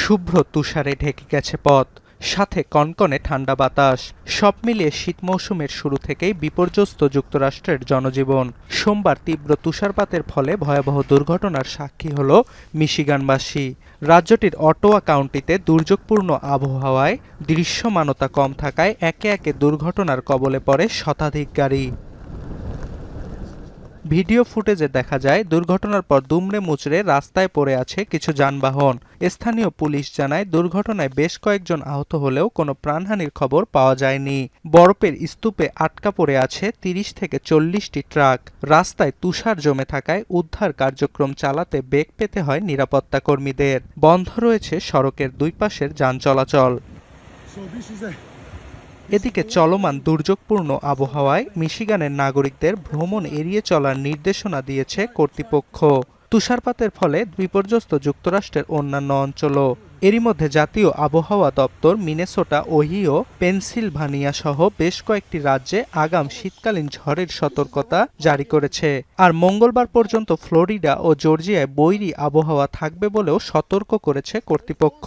শুভ্র তুষারে ঢেকে গেছে পথ, সাথে কনকনে ঠান্ডা বাতাস। সব মিলিয়ে শীত মৌসুমের শুরু থেকেই বিপর্যস্ত যুক্তরাষ্ট্রের জনজীবন। সোমবার তীব্র তুষারপাতের ফলে ভয়াবহ দুর্ঘটনার সাক্ষী হল মিশিগানবাসী। রাজ্যটির অটোয়া কাউন্টিতে দুর্যোগপূর্ণ আবহাওয়ায় দৃশ্যমানতা কম থাকায় একে একে দুর্ঘটনার কবলে পড়ে শতাধিক গাড়ি। ভিডিও ফুটেজে দেখা যায় দুর্ঘটনার পর দুমড়ে মুচড়ে রাস্তায় পড়ে আছে কিছু যানবাহন। স্থানীয় পুলিশ জানায় দুর্ঘটনায় বেশ কয়েকজন আহত হলেও কোনো প্রাণহানির খবর পাওয়া যায়নি। বরফের স্তূপে আটকা পড়ে আছে ৩০ থেকে ৪০টি ট্রাক। রাস্তায় তুষার জমে থাকায় উদ্ধার কার্যক্রম চালাতে বেগ পেতে হয় নিরাপত্তা কর্মীদের। বন্ধ রয়েছে সড়কের দুই পাশের যান চলাচল। এদিকে চলমান দুর্যোগপূর্ণ আবহাওয়ায় মিশিগানের নাগরিকদের ভ্রমণ এড়িয়ে চলার নির্দেশনা দিয়েছে কর্তৃপক্ষ। তুষারপাতের ফলে বিপর্যস্ত যুক্তরাষ্ট্রের অন্যান্য অঞ্চলও। এরই মধ্যে জাতীয় আবহাওয়া দপ্তর মিনেসোটা, ওহিও, পেনসিলভানিয়া সহ বেশ কয়েকটি রাজ্যে আগাম শীতকালীন ঝড়ের সতর্কতা জারি করেছে। আর মঙ্গলবার পর্যন্ত ফ্লোরিডা ও জর্জিয়ায় বৈরী আবহাওয়া থাকবে বলেও সতর্ক করেছে কর্তৃপক্ষ।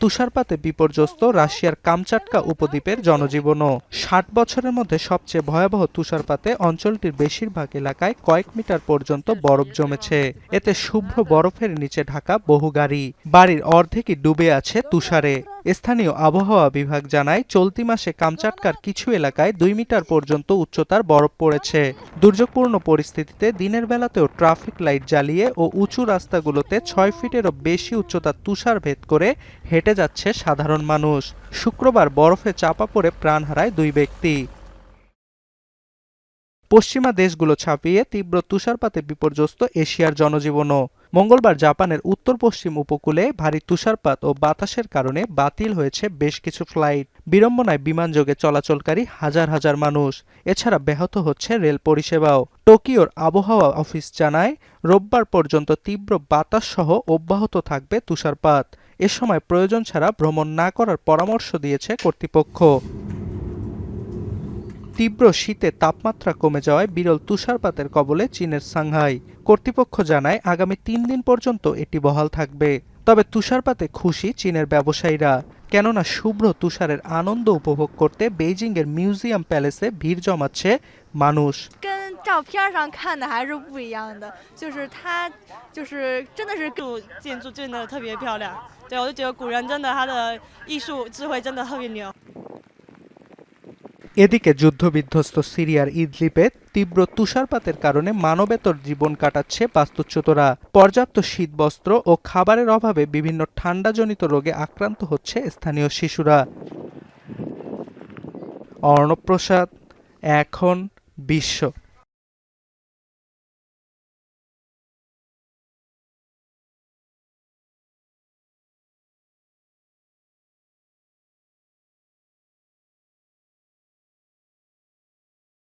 তুষারপাতে বিপর্যস্ত রাশিয়ার কামচাটকা উপদ্বীপের জনজীবনও। ৬০ বছরের মধ্যে সবচেয়ে ভয়াবহ তুষারপাতে অঞ্চলটির বেশিরভাগ এলাকায় কয়েক মিটার পর্যন্ত বরফ জমেছে। এতে শুভ্র বরফের নিচে ঢাকা বহু গাড়ি। বাড়ির অর্ধেকই ডুবে আছে তুষারে। স্থানীয় আবহাওয়া বিভাগ জানায় চলতি মাসে কামচাটকার কিছু এলাকায় ২ মিটার পর্যন্ত উচ্চতার বরফ পড়েছে। দুর্যোগপূর্ণ পরিস্থিতিতে দিনের বেলাতেও ট্রাফিক লাইট জ্বালিয়ে ও উঁচু রাস্তাগুলোতে ৬ ফিটেরও বেশি উচ্চতার তুষার ভেদ করে হেঁটে যাচ্ছে সাধারণ মানুষ। শুক্রবার বরফে চাপা পড়ে প্রাণ হারায় ২ ব্যক্তি। পশ্চিমা দেশগুলো ছাপিয়ে তীব্র তুষারপাতে বিপর্যস্ত এশিয়ার জনজীবনও। মঙ্গলবার জাপানের উত্তর পশ্চিম উপকূলে ভারী তুষারপাত ও বাতাসের কারণে বাতিল হয়েছে বেশ কিছু ফ্লাইট। বিড়ম্বনায় বিমানযোগে চলাচলকারী হাজার হাজার মানুষ। এছাড়া ব্যাহত হচ্ছে রেল পরিষেবাও। টোকিওর আবহাওয়া অফিস জানায় রোববার পর্যন্ত তীব্র বাতাস সহ অব্যাহত থাকবে তুষারপাত। এ সময় প্রয়োজন ছাড়া ভ্রমণ না করার পরামর্শ দিয়েছে কর্তৃপক্ষ। তীব্র শীতে তাপমাত্রা কমে যাওয়ায় বিরল তুষারপাতের কবলে চীনের সাংহাই। কর্তৃপক্ষ জানায় আগামী ৩ দিন পর্যন্ত এটি বহাল থাকবে। তবে তুষারপাতে খুশি চীনের ব্যবসায়ীরা, কেননা শুভ্র তুষারের আনন্দ উপভোগ করতে বেইজিংয়ের মিউজিয়াম প্যালেসে ভিড় জমাচ্ছে মানুষ। 照片上看的还是不一样的，就是它就是真的是建筑真的特别漂亮，对我就觉得古人真的他的艺术智慧真的特别牛。এদিকে যুদ্ধবিধ্বস্ত সিরিয়ার ইদলিবে তীব্র তুষারপাতের কারণে মানবেতর জীবন কাটাচ্ছে বাস্তুচ্যুতরা। পর্যাপ্ত শীতবস্ত্র ও খাবারের অভাবে বিভিন্ন ঠান্ডাজনিত রোগে আক্রান্ত হচ্ছে স্থানীয় শিশুরা। অর্ণব প্রসাদ, এখন বিশ্ব।